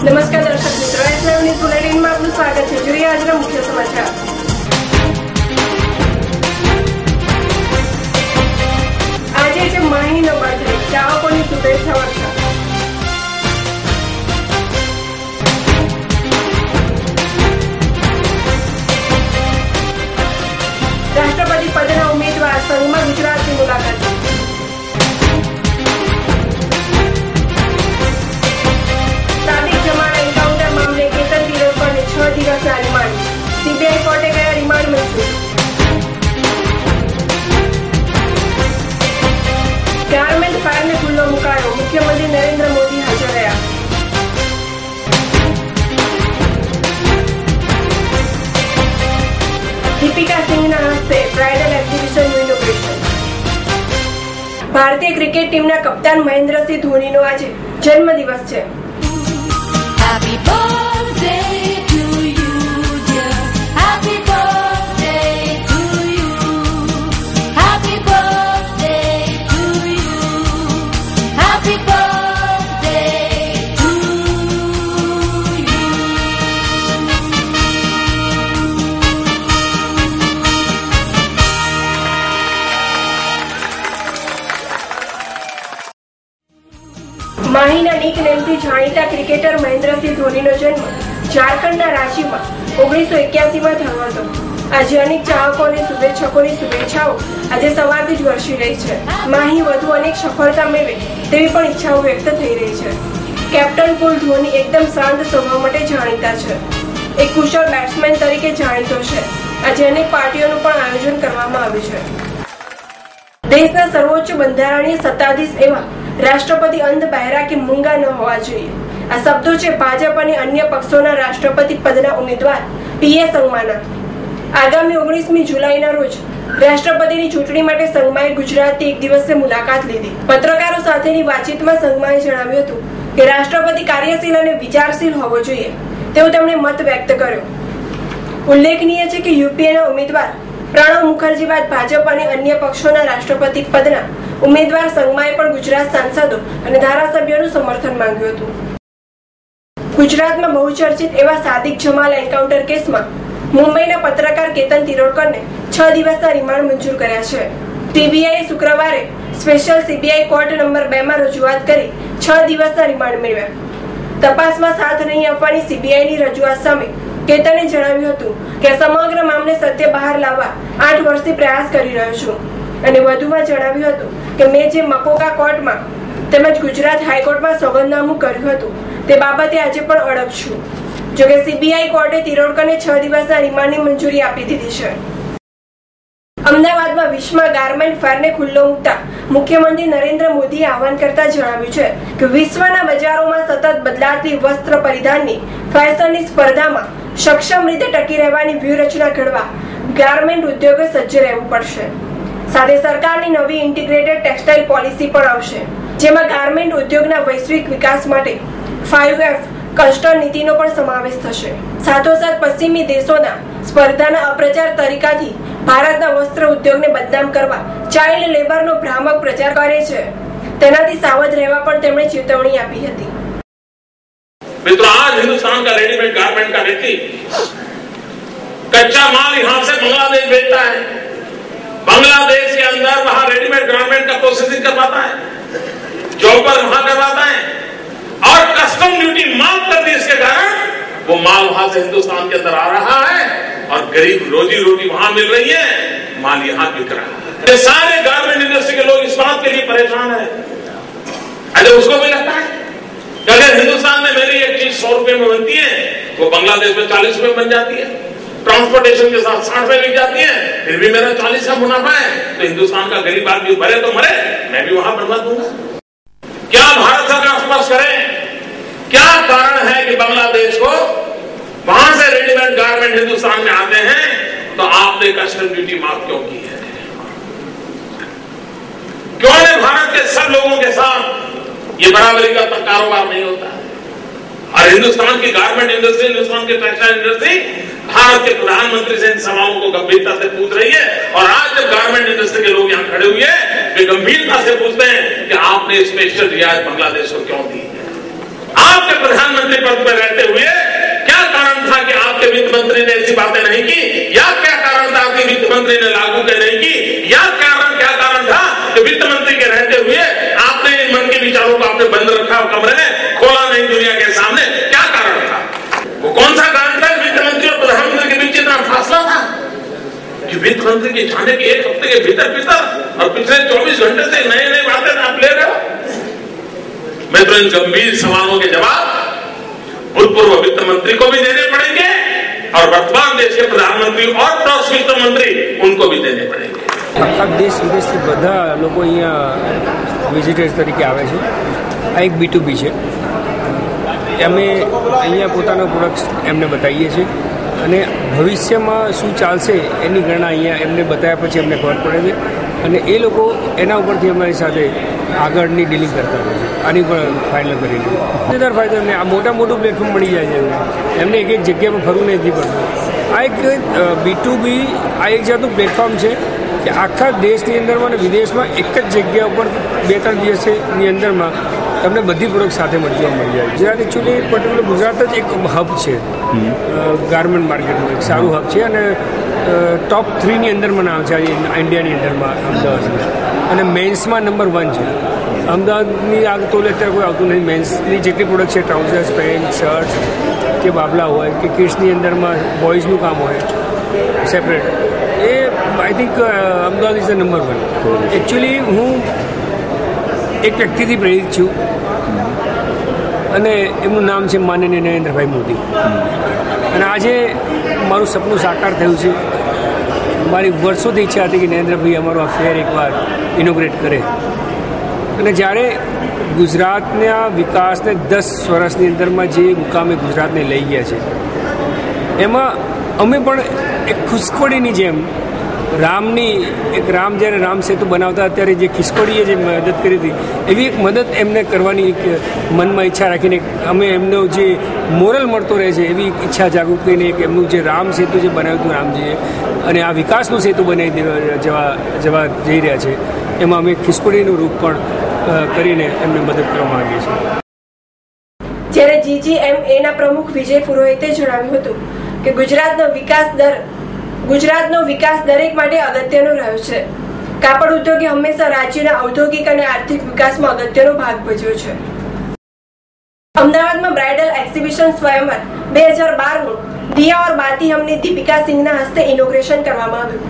नमस्कार दर्शक मित्रों, एस9 न्यूज बुलेटिन में आपનું સ્વાગત છે। જોઈએ આજના મુખ્ય સમાચાર। આજે છે માહીનો બર્થડે, ચાહકોની શુભેચ્છા વર્ષા। રાષ્ટ્રપતિ પદના ઉમેદવાર સંઘમાં ગુજરાતની મુલાકાત। सीबीआई कोर्टे गया रिमांड मंजूर। गारमेंट फायर ने खुल्लो मुकायो, मुख्यमंत्री नरेंद्र मोदी हाजर रहा। दीपिका सिंह हस्ते ब्राइडल एक्जिबिशन इनोग्रेशन। भारतीय क्रिकेट टीमना कप्तान महेंद्र सिंह धोनी नो आज जन्मदिवस है। Happy birthday to you, dear. Happy birthday to you. Happy birthday to you. Happy birthday to you. માહીના નિકનેમથી જાણીતા ક્રિકેટર મહેન્દ્રસિંહ ધોનીનો જન્મ ઝારખંડના રાંચીમાં 1981માં થયો હતો। આજે અનેક ચાહકો અને શુભેચ્છકોની શુભેચ્છાઓ આજે સવારથી જ વરસી રહી છે। માહી વધુ અનેક સફળતા મેળવે તેવી પણ ઈચ્છાઓ વ્યક્ત થઈ રહી છે। કેપ્ટન કુલ ધોની એકદમ શાંત સ્વભાવ માટે જાણીતા છે। એક કુશળ બેટ્સમેન તરીકે જાણીતો છે। આજે અનેક પાર્ટીઓનું પણ આયોજન કરવામાં આવ્યું છે। દેશના સર્વોચ્ચ બંધારણીય સત્તાધીશ એવા રાષ્ટ્રપતિ અંધ બહેરા કે મૂંગા ન હોવા જોઈએ। આ શબ્દો છે ભાજપ અને અન્ય પક્ષોના રાષ્ટ્રપતિ પદના ઉમેદવાર પીએ સંગમાના। આગામી 19મી જુલાઈના રોજ રાષ્ટ્રપતિની ચૂંટણી માટે સંગમાએ ગુજરાતની એક દિવસીય મુલાકાત લીધી। પત્રકારો સાથેની વાતચીતમાં સંગમાએ જણાવ્યું હતું કે રાષ્ટ્રપતિ કાર્યશીલ અને વિચારશીલ હોવો જોઈએ તેવો તેમણે મત વ્યક્ત કર્યો। ઉલ્લેખનીય છે કે યુપીએના ઉમેદવાર પ્રણવ મુખર્જી બાદ ભાજપ અને અન્ય પક્ષોના રાષ્ટ્રપતિ પદના ઉમેદવાર સંગમાએ પણ ગુજરાત સાંસદો અને ધારાસભ્યોનું સમર્થન માંગ્યું હતું। ગુજરાતમાં બહુચર્ચિત એવા સાદિક જમાલ એન્કાઉન્ટર કેસમાં મુંબઈના પત્રકાર કેતન તિરોડકરને 6 દિવસના રિમાન્ડ મંજૂર કર્યા છે। સીબીઆઈએ શુક્રવારે સ્પેશિયલ સીબીઆઈ કોર્ટ નંબર 2 માં રજૂઆત કરી 6 દિવસના રિમાન્ડ મેળવ્યા। તપાસમાં સાથ નહીં આપવાની સીબીઆઈની રજૂઆત સામે કેતને જણાવ્યું હતું કે સમગ્ર મામલે સત્ય બહાર લાવવા 8 વર્ષથી પ્રયાસ કરી રહ્યો છું અને વધુમાં જણાવ્યું હતું કે મેં જે મકોકા કોર્ટમાં તેમજ ગુજરાત હાઈકોર્ટમાં સોગંદનામું કર્યું હતું તે બાબતે આજે પણ અડગ છું। જોકે સીબીઆઈ કોર્ટે તિરોડકરને 6 દિવસના રિમાન્ડની મંજૂરી આપી દીધી છે। અમદાવાદમાં વિશ્વમાં ગારમેન્ટ ફેરને ખુલ્લો મૂકતા મુખ્યમંત્રી નરેન્દ્ર મોદીએ આહવાન કરતા જણાવ્યું છે કે વિશ્વના બજારોમાં સતત બદલાતી વસ્ત્ર પરિધાનની ફેશનની સ્પર્ધામાં સક્ષમ રીતે ટકી રહેવાની વ્યૂહરચના ઘડવા ગારમેન્ટ ઉદ્યોગે સજ્જ રહેવું પડશે। સાથે સરકારની નવી ઇન્ટિગ્રેટેડ ટેક્સટાઇલ પોલિસી પણ આવશે, જેમાં ગારમેન્ટ ઉદ્યોગના વૈશ્વિક વિકાસ માટે 5F ક્લસ્ટર નીતિનો પણ સમાવેશ થશે। સાથોસાથ પશ્ચિમી દેશોના સ્પર્ધાના અપ્રચાર તરીકાથી ભારતના વસ્ત્ર ઉદ્યોગને બદનામ કરવા ચાઇલ્ડ લેબરનો ભ્રામક પ્રચાર કરે છે તેનાથી સાવધ રહેવા પણ તેમણે ચેતવણી આપી હતી। मित्रों, आज हिंदुस्तान का रेडीमेड गारमेंट का नीति कच्चा माल यहां से बांग्लादेश भेजता है, बांग्लादेश के अंदर वहां रेडीमेड गारमेंट का प्रोसेसिंग करवाता है, जॉबर वहां करवाता है और कस्टम ड्यूटी माफ कर दी। इसके कारण वो माल वहां से हिंदुस्तान के अंदर आ रहा है और गरीब रोजी रोटी वहां मिल रही है, माल यहां बिक रहा है। ये सारे गारमेंट इंडस्ट्री के लोग इस बात के लिए परेशान है। अरे उसको भी लगता है अगर हिंदुस्तान में मेरी एक चीज 100 रुपए में बनती है, वो बांग्लादेश में 40 रुपए बन जाती है, ट्रांसपोर्टेशन के साथ 60 रुपए बिक जाती है, फिर भी मेरा 40 का मुनाफा है। तो हिंदुस्तान का गरीब आदमी मरे तो मरे, मैं भी वहां बनवा दूंगा। क्या भारत सरकार स्पष्ट करे क्या कारण है कि बांग्लादेश को वहां से रेडीमेड ब्रांड हिंदुस्तान में आते हैं तो आपने कस्टम ड्यूटी माफ क्यों की है? क्यों ने भारत के सब लोगों के साथ ये बराबरी का कारोबार नहीं होता है? और हिंदुस्तान की गारमेंट इंडस्ट्री, हिंदुस्तान की टेक्सटाइल इंडस्ट्री भारत के प्रधानमंत्री से इन सवालों को गंभीरता से पूछ रही है। और आज जब गारमेंट इंडस्ट्री के लोग यहां खड़े हुए हैं, वे गंभीरता से पूछते हैं कि आपने स्पेशल रियायत बांग्लादेश को क्यों दी? आपके प्रधानमंत्री पद पर रहते हुए क्या कारण था कि आपके वित्त मंत्री ने ऐसी बातें नहीं की? या क्या कारण था कि वित्त मंत्री ने लागू कर नहीं की? या क्या कारण था कि वित्त मंत्री के रहते हुए आपने इन मन के विचारों को आपने बंद रखा और कमरे में खोला नहीं दुनिया के सामने? क्या कारण था? वो कौन सा कारण था? वित्त मंत्री और प्रधानमंत्री के बीच इतना फासला था कि वित्त मंत्री के जाने के एक हफ्ते के भीतर और पिछले 24 घंटे से नए बातें आप ले रहे हो। मैं तो इन गंभीर सवालों के जवाब भूतपूर्व वित्त मंत्री को भी देने पड़ेंगे और वर्तमान देश के प्रधानमंत्री और टॉस वित्त मंत्री उनको भी देने पड़ेंगे। આખા દેશ વિદેશથી બધા લોકો અહીંયા વિઝિટર્સ તરીકે આવે છે। આ એક B2B છે। અમે અહીંયા પોતાનો પ્રોડક્ટ્સ એમને બતાવીએ છીએ અને ભવિષ્યમાં શું ચાલશે એની ગણના અહીંયા એમને બતાવ્યા પછી અમને ખબર પડે છે અને એ લોકો એના ઉપરથી અમારી સાથે આગળની ડીલિંગ કરતા હોય છે। આની પણ ફાઇનલ કરીને મજેદાર ફાયદો એમને આ મોટું પ્લેટફોર્મ મળી જાય છે એમને એક જગ્યા પર ફરવું નથી પડતું। આ એક B2B આ એક જાતનું પ્લેટફોર્મ છે કે આખા દેશની અંદરમાં અને વિદેશમાં એક જ જગ્યા ઉપર 2-3 દિવસની અંદરમાં તમને બધી પ્રોડક્ટ સાથે મળી જાય। ગુજરાત એકચ્યુઅલી પર્ટિક્યુલર ગુજરાત જ એક હબ છે ગાર્મેન્ટ માર્કેટનું એક સારું હબ છે અને ટોપ 3ની અંદરમાં નામ છે ઇન્ડિયાની અંદરમાં અમદાવાદમાં અને મેન્સમાં નંબર 1 છે। અમદાવાદની આગ તોલે અત્યારે કોઈ આવતું નથી। મેન્સની જેટલી પ્રોડક્ટ છે ટ્રાઉઝર્સ, પેન્ટ, શર્ટ કે બાબલા હોય કે કિડ્સની અંદરમાં બોયઝનું કામ હોય separate A I think Ahmedabad is the number 1। Actually હું એક વ્યક્તિથી પ્રેરિત છું અને એમનું નામ છે માનનીય નરેન્દ્રભાઈ મોદી અને આજે મારું સપનું સાકાર થયું છે। મારી વર્ષોથી ઈચ્છા હતી કે નરેન્દ્રભાઈ અમારો આ ફેર એકવાર ઇનોગ્રેટ કરે અને જ્યારે ગુજરાતના વિકાસને 10 વર્ષની અંદરમાં જે મુકામે ગુજરાતને લઈ ગયા છે એમાં અમે પણ એક ખુશખોડીની જેમ રામ જ્યારે રામ સેતુ બનાવતા ત્યારે જે ખિસકોડીએ જે મદદ કરી હતી એવી એક મદદ એમને કરવાની એક મનમાં ઈચ્છા રાખીને અમે એમનો જે મોરલ મળતો રહે છે એવી ઈચ્છા જાગૃત કરીને એક એમનું જે રામ સેતુ જે બનાવ્યું હતું રામજીએ અને આ વિકાસનું સેતુ બનાવી જવા જઈ રહ્યા છે એમાં અમે ખિસકોડીનું રૂપ પણ કરીને એમને મદદ કરવા માંગીએ છીએ। જ્યારે GGMA પ્રમુખ વિજય પુરોહિતે જણાવ્યું હતું કે ગુજરાતનો વિકાસ દરેક માટે અગત્યનો રહ્યો છે। કાપડ ઉદ્યોગે હંમેશા રાજ્યના ઔદ્યોગિક અને આર્થિક વિકાસમાં અગત્યનો ભાગ ભજવ્યો છે। અમદાવાદમાં બ્રાઇડલ એક્ઝિબિશન સ્વયંવર 2012નું દિયા और बाती हमने दीपिका सिंहના હસ્તે ઇનોગ્રેશન કરવામાં આવ્યું।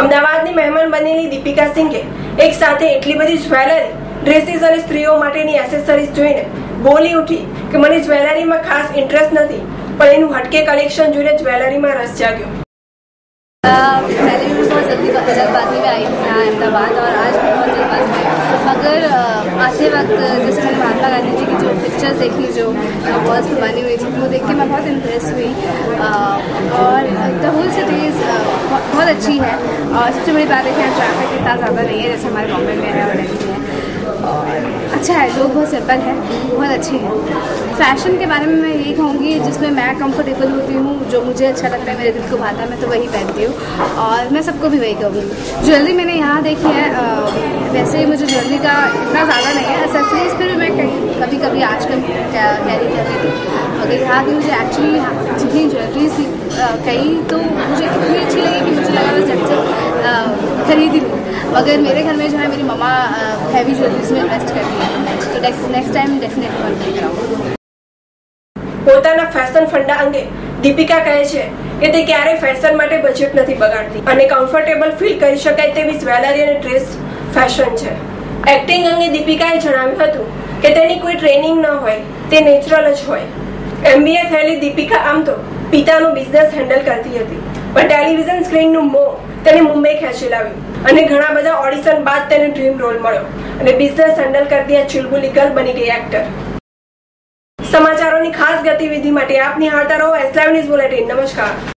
અમદાવાદની મહેમાન બનેલી દીપિકા સિંઘે એક સાથે એટલી બધી જ્વેલરી, ડ્રેસીસ અને સ્ત્રીઓ માટેની એસેસરીઝ જોઈને બોલી ઉઠી કે મને જ્વેલરીમાં ખાસ ઇન્ટરેસ્ટ નથી પણ એનું હટકે કલેક્શન જોઈને જ્વેલરીમાં રસ જાગ્યો। पहले भी बहुत जल्दबाजी में आई थी यहाँ अहमदाबाद और आज भी बहुत जल्दबाजी में मगर आते वक्त जैसे मैंने महात्मा गांधी जी की जो पिक्चर्स देखी जो वॉल्स पर बनी हुई थी वो देख के मैं बहुत इम्प्रेस हुई और द होल सिटी बहुत अच्छी है। और सबसे बड़ी बात है कि यहाँ ट्रैफिक इतना ज़्यादा नहीं है जैसे हमारे बॉम्बे में है और दिल्ली में और अच्छा है। लोग बहुत सिंपल है, बहुत अच्छे हैं। फैशन के बारे में मैं यही कहूँगी जिसमें मैं कंफर्टेबल होती हूँ, जो मुझे अच्छा लगता है, मेरे दिल को भाता है, मैं तो वही पहनती हूँ और मैं सबको भी वही कहूँगी। ज्वेलरी मैंने यहाँ देखी है, वैसे ही मुझे ज्वेलरी का इतना ज़्यादा नहीं है। एक्सेसरीज फिर मैं कभी आजकल कैरी करती थी मगर यहाँ की मुझे एक्चुअली जितनी ज्वेलरी थी कई तो मुझे इतनी अच्छी लगी कि मुझे लगा मैं झट से खरीदी लूँ। मगर मेरे घर में जो है मेरी मम्मा हैवी ज्वेलरीज में इन्वेस्ट करती है तो नेक्स्ट टाइम डेफिनेटली मैं खरीद कराऊँ। પોતાના ફેશન ફંડા અંગે દીપિકા કહે છે કે તે ક્યારેય ફેશન માટે બજેટ નથી બગાડતી અને કમ્ફર્ટેબલ ફીલ કરી શકાય તેવી જ્વેલરી અને ડ્રેસ ફેશન છે। એક્ટિંગ અંગે દીપિકાએ જણાવ્યું હતું કે તેની કોઈ ટ્રેનિંગ ન હોય, તે નેચરલ જ હોય। MBA થયેલી દીપિકા આમ તો પિતાનું બિઝનેસ હેન્ડલ કરતી હતી પણ ટેલિવિઝન સ્ક્રીનનું મોહ તેને મુંબઈ ખેંચી લાવ્યું અને ઘણા બધા ઓડિશન બાદ તેને ડ્રીમ રોલ મળ્યો અને બિઝનેસ હેન્ડલ કરતી આ ચુલબુલી ગર્લ બની ગઈ એક્ટર। સમાચારોની ખાસ ગતિવિધિ માટે આપ નિહાળતા રહો S11 ન્યૂઝ બુલેટિન। નમસ્કાર।